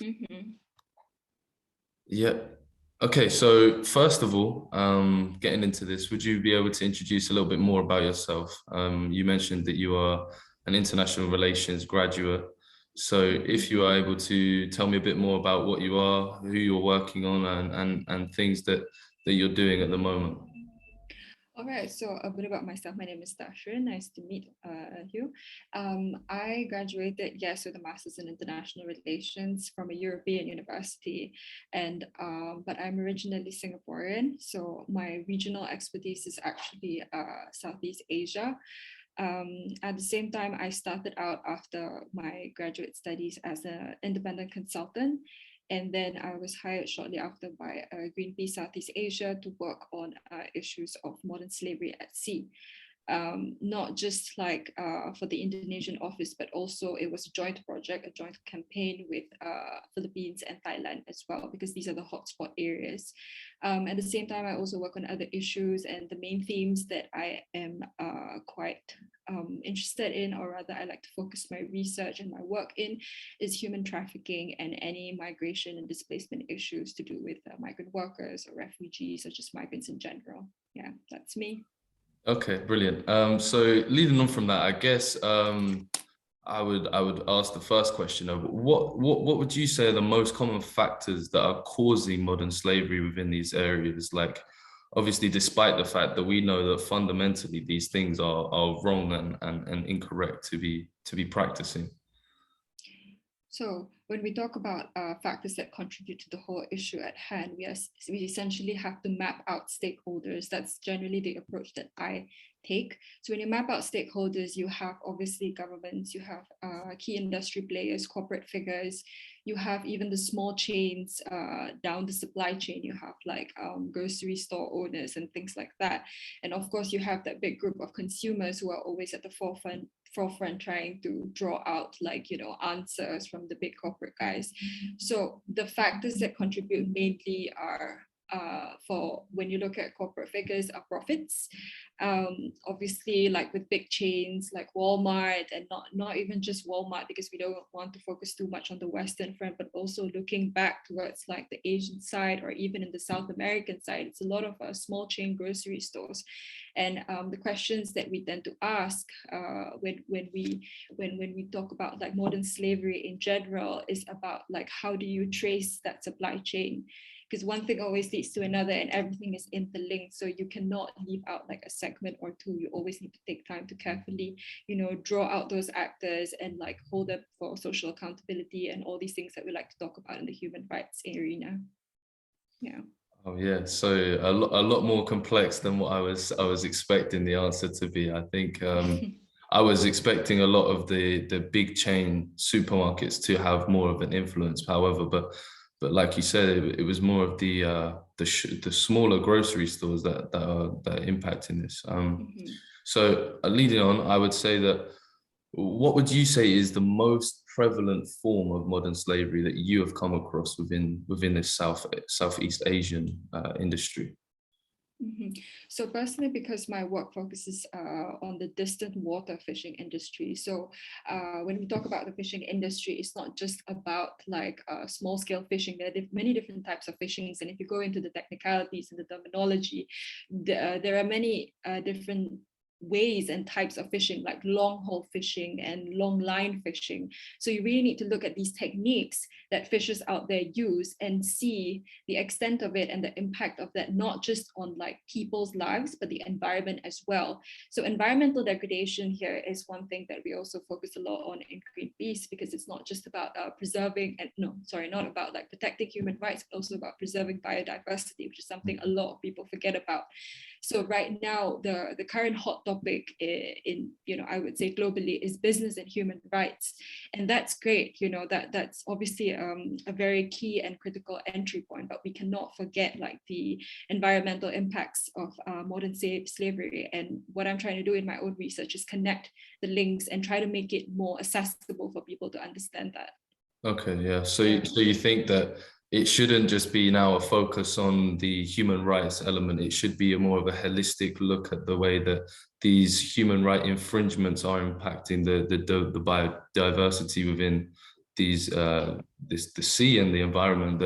Mm-hmm. Yeah. Okay, so first of all, getting into this, would you be able to introduce a little bit more about yourself? You mentioned that you are an international relations graduate. So if you are able to tell me a bit more about what you are, who you're working on, and things that you're doing at the moment. All right, so a bit about myself. My name is Dashin. Nice to meet you. I graduated, yes, with a master's in international relations from a European university, and but I'm originally Singaporean, so my regional expertise is actually Southeast Asia. At the same time, I started out after my graduate studies as an independent consultant. And then I was hired shortly after by Greenpeace Southeast Asia to work on issues of modern slavery at sea. Not just like for the Indonesian office, but also it was a joint project, a joint campaign with Philippines and Thailand as well, because these are the hotspot areas. At the same time, I also work on other issues, and the main themes that I am quite interested in, or rather I like to focus my research and my work in, is human trafficking and any migration and displacement issues to do with migrant workers or refugees or just migrants in general. Yeah, that's me. Okay, brilliant. So leading on from that, I guess I would ask the first question of what would you say are the most common factors that are causing modern slavery within these areas? Like, obviously, despite the fact that we know that fundamentally these things are wrong and incorrect to be practicing. So when we talk about factors that contribute to the whole issue at hand, we essentially have to map out stakeholders. That's generally the approach that I take. So when you map out stakeholders, you have obviously governments, you have key industry players, corporate figures, you have even the small chains down the supply chain. You have like grocery store owners and things like that. And of course, you have that big group of consumers who are always at the forefront trying to draw out like answers from the big corporate guys. So the factors that contribute mainly are for when you look at corporate figures are profits. Obviously, like with big chains like Walmart, and not even just Walmart, because we don't want to focus too much on the Western front, but also looking back towards like the Asian side or even in the South American side, it's a lot of small chain grocery stores. And the questions that we tend to ask when we talk about like modern slavery in general is about like how do you trace that supply chain? Because one thing always leads to another and everything is interlinked, so you cannot leave out like a segment or two. You always need to take time to carefully draw out those actors and like hold them for social accountability and all these things that we like to talk about in the human rights arena. Yeah. Oh yeah, so a lot more complex than what I was expecting the answer to be. I think I was expecting a lot of the big chain supermarkets to have more of an influence. However, but like you said, it was more of the smaller grocery stores that are impacting this. Mhm. So leading on, I would say that what would you say is the most prevalent form of modern slavery that you have come across within this Southeast Asian industry? Mhm. So personally, because my work focuses on the distant water fishing industry. So when we talk about the fishing industry, it's not just about like small scale fishing. There are many different types of fishings, and if you go into the technicalities and the terminology, there are many different ways and types of fishing, like long haul fishing and long line fishing. So you really need to look at these techniques that fishers out there use and see the extent of it and the impact of that, not just on like people's lives, but the environment as well. So environmental degradation here is one thing that we also focus a lot on in Greenpeace, because it's not just about preserving and no, sorry, not about like protecting human rights, but also about preserving biodiversity, which is something a lot of people forget about. So right now, the current hot topic in I would say globally is business and human rights, and that's great. That's obviously a very key and critical entry point, but we cannot forget like the environmental impacts of modern slavery. And what I'm trying to do in my own research is connect the links and try to make it more accessible for people to understand that. Okay, yeah. So, Yeah. so you think that it shouldn't just be now a focus on the human rights element. It should be a more of a holistic look at the way that these human right infringements are impacting the biodiversity the sea and the environment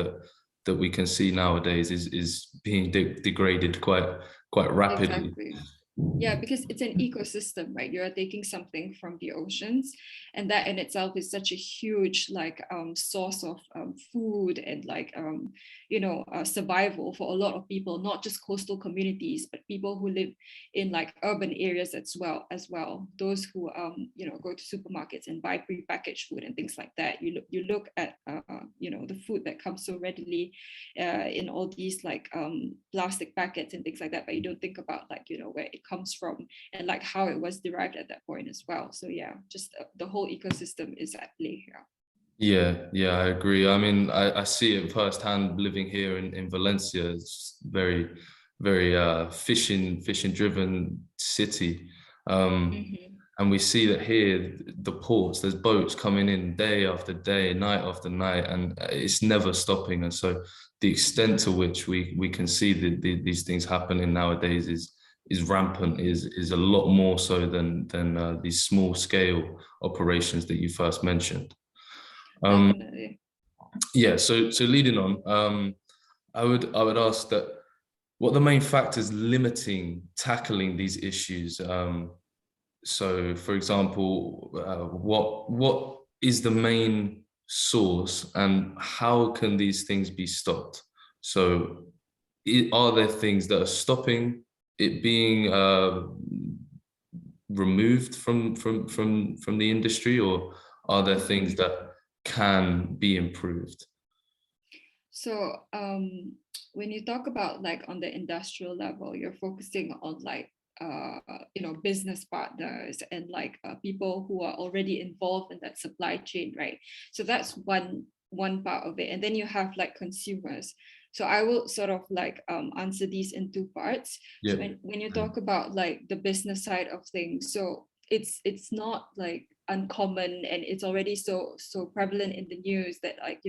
that we can see nowadays is being degraded quite rapidly. Exactly. Yeah, because it's an ecosystem, right? You're taking something from the oceans, and that in itself is such a huge like source of food and like survival for a lot of people, not just coastal communities, but people who live in like urban areas as well. Those who go to supermarkets and buy prepackaged food and things like that. You look at the food that comes so readily in all these like plastic packets and things like that, but you don't think about like where it comes from and like how it was derived at that point as well. So yeah, just the whole ecosystem is at play here. Yeah, I agree. I mean, I see it firsthand living here in Valencia. It's very fishing driven city. Mm-hmm. And we see that here, the ports, there's boats coming in day after day, night after night, and it's never stopping. And so the extent to which we can see these things happening nowadays is rampant, is a lot more so than these small scale operations that you first mentioned. Definitely. Yeah, so leading on, I would ask that what are the main factors limiting tackling these issues? So, for example, what is the main source, and how can these things be stopped? So, are there things that are stopping it being removed from the industry, or are there things that can be improved? So when you talk about like on the industrial level, you're focusing on like business partners and like people who are already involved in that supply chain, right? So that's one part of it, and then you have like consumers. So I will sort of like answer these in two parts. So Yeah. when you talk about like the business side of things, so it's not like uncommon, and it's already so prevalent in the news that like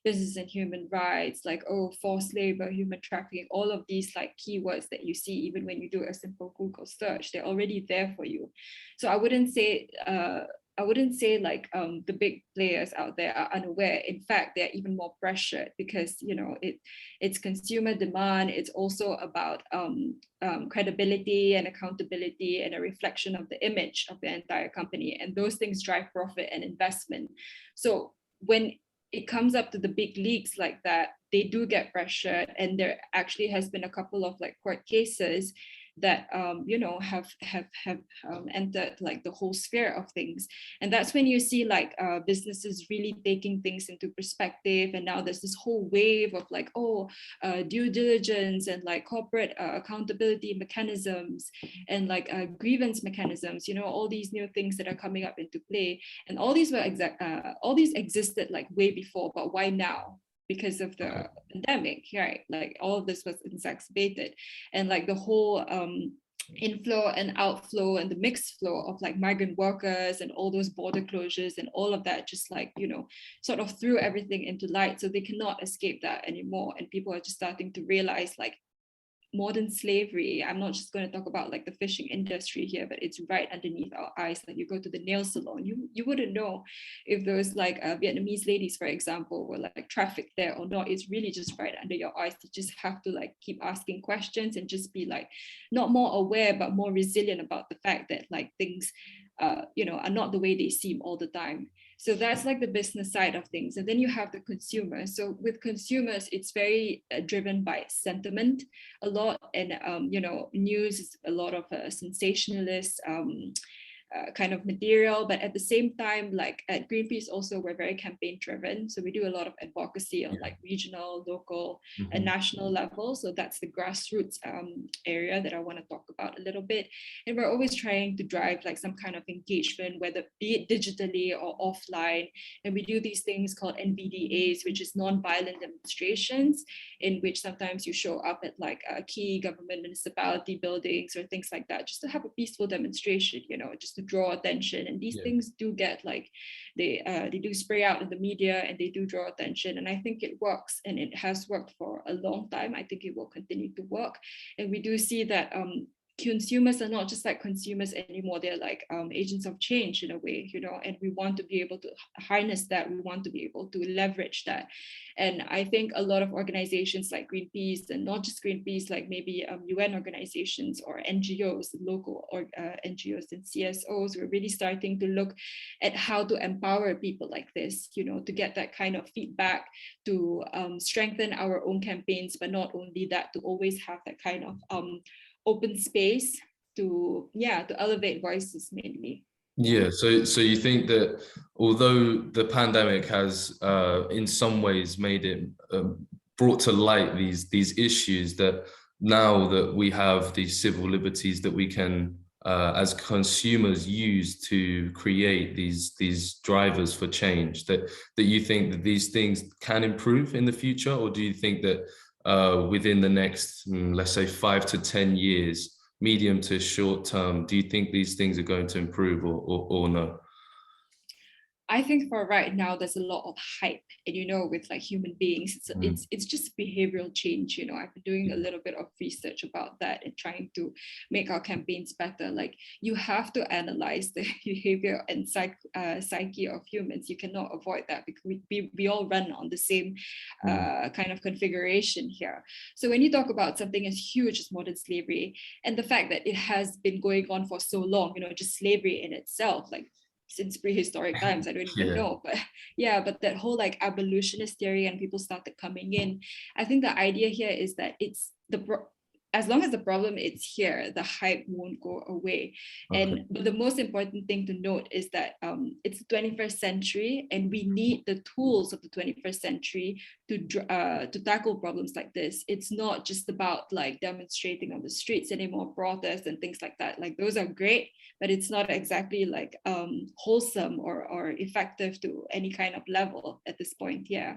business and human rights, like, oh, forced labor, human trafficking, all of these like keywords that you see even when you do a simple Google search, they're already there for you. So I wouldn't say like the big players out there are unaware. In fact, they're even more pressured because it's consumer demand. It's also about credibility and accountability and a reflection of the image of the entire company. And those things drive profit and investment. So when it comes up to the big leagues like that, they do get pressured. And there actually has been a couple of like court cases that have entered like the whole sphere of things. And that's when you see like businesses really taking things into perspective. And now there's this whole wave of like, due diligence and like corporate accountability mechanisms and like grievance mechanisms, all these new things that are coming up into play. And all these all these existed like way before, but why now? Because of the pandemic, right? Like all of this was exacerbated, and like the whole inflow and outflow and the mixed flow of like migrant workers and all those border closures and all of that just like sort of threw everything into light. So they cannot escape that anymore, and people are just starting to realize like modern slavery. I'm not just going to talk about like the fishing industry here, but it's right underneath our eyes. Like you go to the nail salon, you wouldn't know if those like Vietnamese ladies, for example, were like trafficked there or not. It's really just right under your eyes. You just have to like keep asking questions and just be like not more aware but more resilient about the fact that like things are not the way they seem all the time. So that's like the business side of things. And then you have the consumer. So with consumers, it's very driven by sentiment a lot. And, news is a lot of sensationalist kind of material. But at the same time, like at Greenpeace also, we're very campaign driven. So we do a lot of advocacy on like regional, local, and national level. So that's the grassroots area that I want to talk about a little bit. And we're always trying to drive like some kind of engagement, whether be it digitally or offline. And we do these things called NVDAs, which is non-violent demonstrations, in which sometimes you show up at like key government municipality buildings or things like that, just to have a peaceful demonstration, just to draw attention. And these things do get like they do spray out in the media, and they do draw attention. And I think it works, and it has worked for a long time. I think it will continue to work. And we do see that consumers are not just like consumers anymore. They're like agents of change in a way, you know, and we want to be able to harness that. We want to be able to leverage that. And I think a lot of organizations like Greenpeace, and not just Greenpeace, like maybe UN organizations or NGOs, local or NGOs and CSOs, we're really starting to look at how to empower people like this, you know, to get that kind of feedback, to strengthen our own campaigns, but not only that, to always have that kind of open space to elevate voices mainly. Yeah, so you think that although the pandemic has in some ways made it brought to light these issues, that now that we have these civil liberties that we can as consumers use to create these drivers for change, that you think that these things can improve in the future? Or do you think that within the next, let's say 5 to 10 years, medium to short term, do you think these things are going to improve or no? I think for right now, there's a lot of hype, and you know, with like human beings, it's just behavioral change. You know, I've been doing a little bit of research about that and trying to make our campaigns better. Like, you have to analyze the behavior and psyche of humans. You cannot avoid that, because we all run on the same kind of configuration here. So when you talk about something as huge as modern slavery, and the fact that it has been going on for so long, you know, just slavery in itself, like since prehistoric times, I don't even know, but yeah, but that whole like abolitionist theory, and people started coming in. I think the idea here is that it's as long as the problem is here, the hype won't go away. Okay. But the most important thing to note is that it's the 21st century, and we need the tools of the 21st century to tackle problems like this. It's not just about like demonstrating on the streets anymore, protests and things like that. Like, those are great, but it's not exactly like wholesome or effective to any kind of level at this point. Yeah.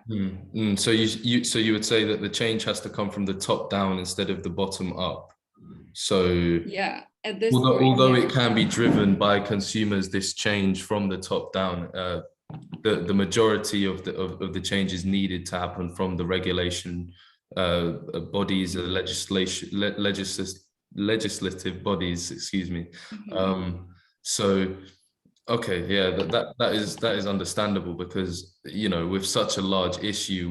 So you would say that the change has to come from the top down instead of the bottom up. So yeah, at this although point, it can be driven by consumers, this change from the top down, the majority of the changes needed to happen from the regulation bodies, legislative bodies, excuse me. So okay, yeah, that is understandable, because you know, with such a large issue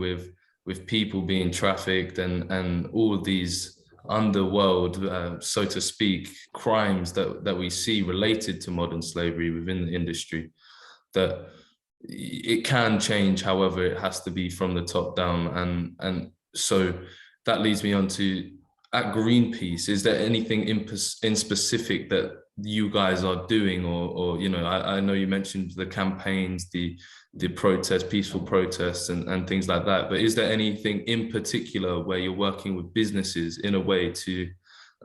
with people being trafficked and all of these underworld, so to speak, crimes that we see related to modern slavery within the industry, that it can change. However, it has to be from the top down, and so that leads me on to, at Greenpeace, is there anything in specific that you guys are doing, or you know, I know you mentioned the campaigns, the protests, peaceful protests and things like that, but is there anything in particular where you're working with businesses in a way to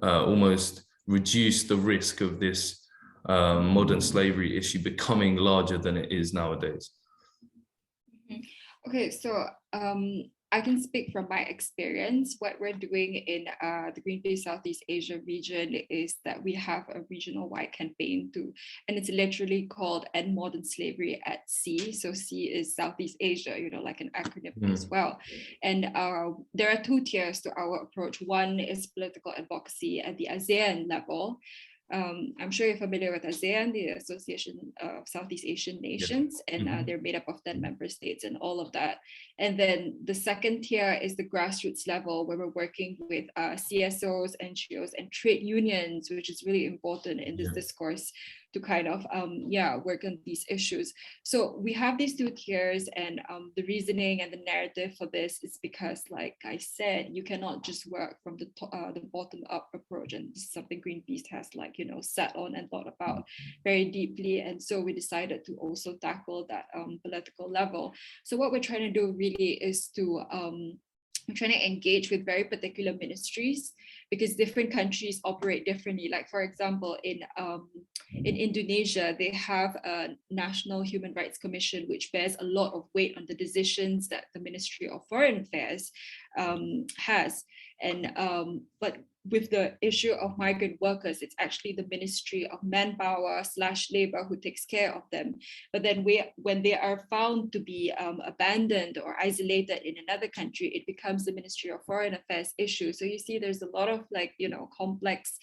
almost reduce the risk of this modern slavery issue becoming larger than it is nowadays? Okay, so I can speak from my experience. What we're doing in the Greenpeace Southeast Asia region is that we have a regional-wide campaign and it's literally called End Modern Slavery at Sea. So C is Southeast Asia, you know, like an acronym as well. And there are two tiers to our approach. One is political advocacy at the ASEAN level. I'm sure you're familiar with ASEAN, the Association of Southeast Asian Nations, and they're made up of 10 member states and all of that. And then the second tier is the grassroots level, where we're working with CSOs, NGOs, and trade unions, which is really important in this discourse to kind of work on these issues. So we have these two tiers, and the reasoning and the narrative for this is because, like I said, you cannot just work from the bottom up approach, and this is something Greenpeace has sat on and thought about very deeply. And so we decided to also tackle that political level. So what we're trying to do really is to I'm trying to engage with very particular ministries, because different countries operate differently. Like, for example, in Indonesia, they have a National Human Rights Commission, which bears a lot of weight on the decisions that the Ministry of Foreign Affairs has. And but with the issue of migrant workers, it's actually the Ministry of Manpower / Labor who takes care of them. But then when they are found to be abandoned or isolated in another country, it becomes the Ministry of Foreign Affairs issue. So you see there's a lot of like, complex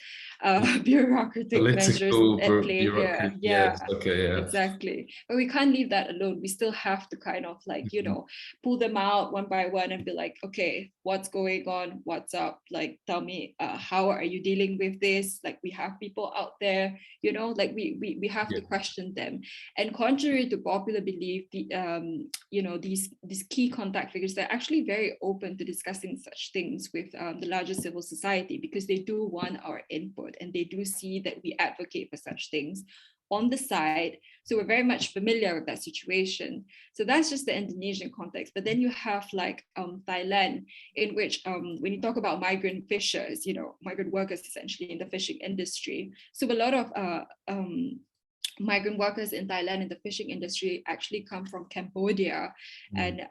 bureaucratic measures Political at play here. bureaucracy. Yeah, Yes. Okay. Yeah. exactly. But we can't leave that alone. We still have to kind of like, pull them out one by one and be like, okay, what's going on? What's up? Like, tell me, how are you dealing with this? Like, we have people out there, like we have to question them. And contrary to popular belief, these key contact figures, they're actually very open to discussing such things with the larger civil society, because they do want our input and they do see that we advocate for such things on the side. So we're very much familiar with that situation. So that's just the Indonesian context. But then you have like Thailand, in which when you talk about migrant fishers, migrant workers essentially in the fishing industry. So a lot of migrant workers in Thailand in the fishing industry actually come from Cambodia and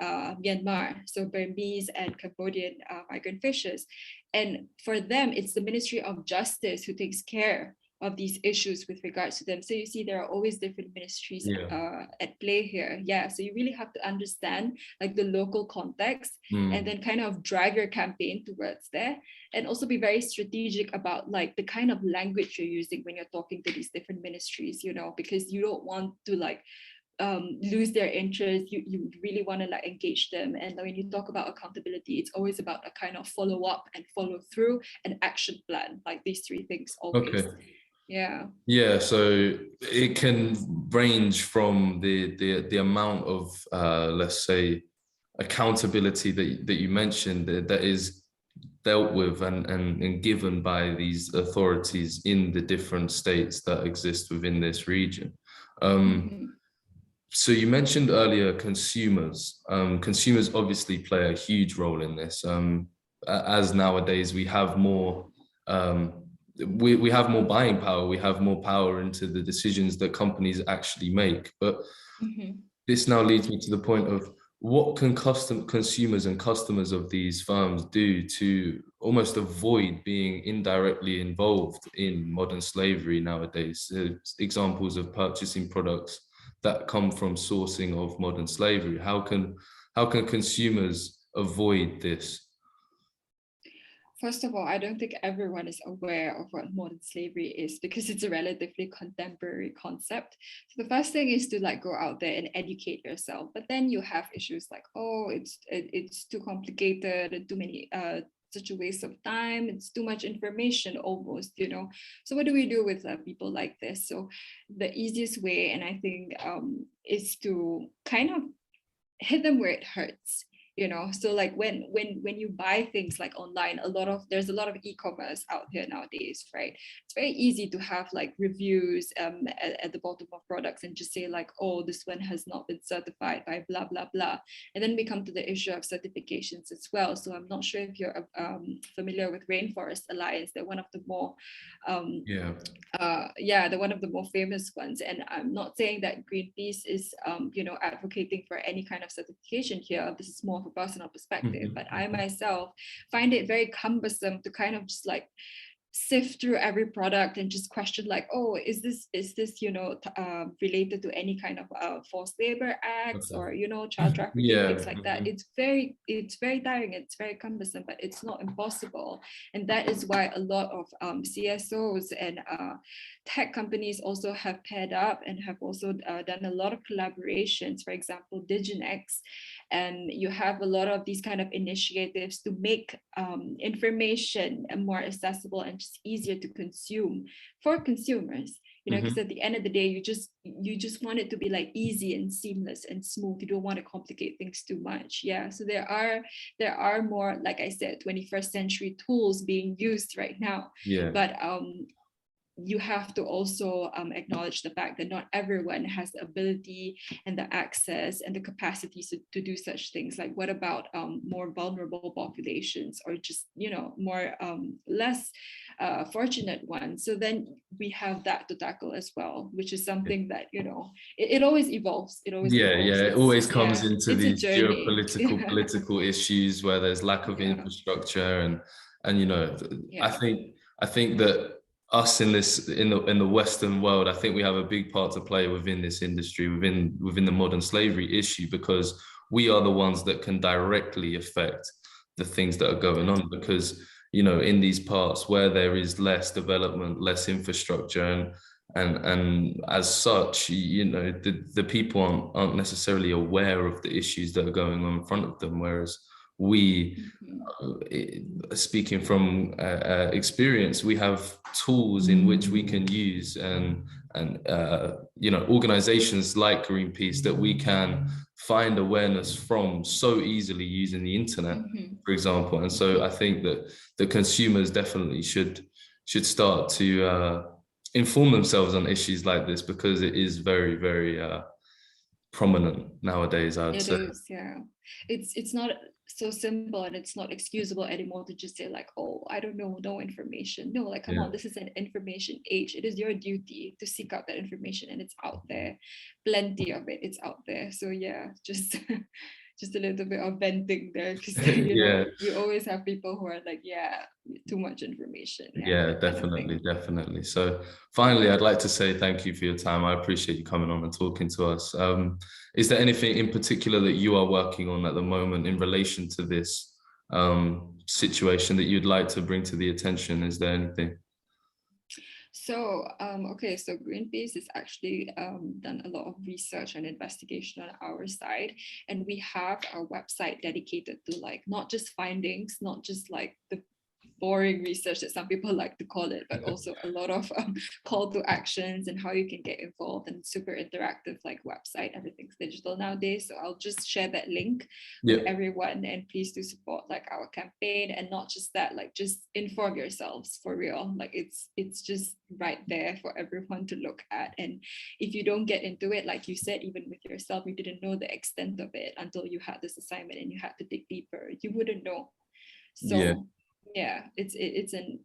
Myanmar. So Burmese and Cambodian migrant fishers. And for them, it's the Ministry of Justice who takes care of these issues with regards to them. So you see, there are always different ministries at play here. Yeah, so you really have to understand like the local context and then kind of drive your campaign towards there, and also be very strategic about like the kind of language you're using when you're talking to these different ministries, because you don't want to like lose their interest. You really want to like engage them. And when you talk about accountability, it's always about a kind of follow up and follow through and action plan, like these three things always. Okay. Yeah, so it can range from the amount of let's say accountability that you mentioned that is dealt with and given by these authorities in the different states that exist within this region. So you mentioned earlier consumers. Consumers obviously play a huge role in this, as nowadays we have more we have more buying power, we have more power into the decisions that companies actually make. But this now leads me to the point of what can consumers and customers of these firms do to almost avoid being indirectly involved in modern slavery nowadays? Examples of purchasing products that come from sourcing of modern slavery. How can consumers avoid this? First of all, I don't think everyone is aware of what modern slavery is, because it's a relatively contemporary concept. So the first thing is to like go out there and educate yourself. But then you have issues like, oh, it's too complicated and too many such a waste of time. It's too much information almost, So what do we do with people like this? So the easiest way, and I think, is to kind of hit them where it hurts. So like when you buy things like online, there's a lot of e-commerce out here nowadays, right? It's very easy to have like reviews at the bottom of products and just say like, oh, this one has not been certified by blah blah blah. And then we come to the issue of certifications as well. So I'm not sure if you're familiar with Rainforest Alliance. They're one of the more they're one of the more famous ones. And I'm not saying that Greenpeace is advocating for any kind of certification here. This is more of a personal perspective, but I myself find it very cumbersome to kind of just like sift through every product and just question like, oh, is this related to any kind of forced labor acts or child trafficking, things like that. It's very tiring, it's very cumbersome, but it's not impossible. And that is why a lot of CSOs and tech companies also have paired up and have also done a lot of collaborations. For example, Diginex. And you have a lot of these kind of initiatives to make information more accessible and just easier to consume for consumers. Because at the end of the day, you just want it to be like easy and seamless and smooth. You don't want to complicate things too much. Yeah. So there are more, like I said, 21st century tools being used right now. Yeah. But you have to also acknowledge the fact that not everyone has the ability and the access and the capacity to do such things. Like, what about more vulnerable populations, or just more less fortunate ones? So then we have that to tackle as well, which is something that it always evolves. It always evolves. It always comes into it's these geopolitical political issues where there's lack of infrastructure And you know, I Yeah. think that us in this in the Western world, I think we have a big part to play within this industry, within the modern slavery issue, because we are the ones that can directly affect the things that are going on. Because you know, in these parts where there is less development, less infrastructure, and as such, you know, the people aren't necessarily aware of the issues that are going on in front of them, whereas we, Mhm. speaking from experience, we have tools in which we can use, and you know, organizations like Greenpeace that we can find awareness from so easily using the internet, Mhm. for example. And so I think that the consumers definitely should start to inform themselves on issues like this, because it is very, very prominent nowadays, I would It say. is, yeah. It's not so simple, and it's not excusable anymore to just say like, oh, I don't know, no information. No, like, come Yeah. on, this is an information age. It is your duty to seek out that information, and it's out there. Plenty of it, it's out there. So yeah, just just a little bit of venting there, because you know, Yeah. we always have people who are like, yeah, too much information, yeah, Yeah, that kind of definitely, thing. definitely. So finally, I'd like to say thank you for your time. I appreciate you coming on and talking to us. Is there anything in particular that you are working on at the moment in relation to this situation that you'd like to bring to the attention? Is there anything? So, okay, so Greenpeace has actually done a lot of research and investigation on our side, and we have a website dedicated to like not just findings, not just like the boring research that some people like to call it, but also a lot of call to actions and how you can get involved, and super interactive like website. Everything's digital nowadays, so I'll just share that link with Yeah. everyone, and please do support like our campaign. And not just that, like just inform yourselves for real, like it's just right there for everyone to look at. And if you don't get into it, like you said, even with yourself, you didn't know the extent of it until you had this assignment and you had to dig deeper, you wouldn't know. Yeah. So yeah, it's an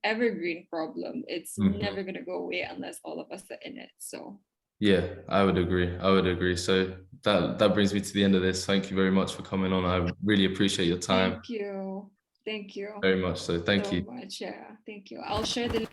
evergreen problem. It's Mhm. never gonna go away unless all of us are in it. So Yeah, I would agree. I would agree. So that brings me to the end of this. Thank you very much for coming on. I really appreciate your time. thank you. Thank you Very much so. Thank so you. much. Yeah, thank you. I'll share the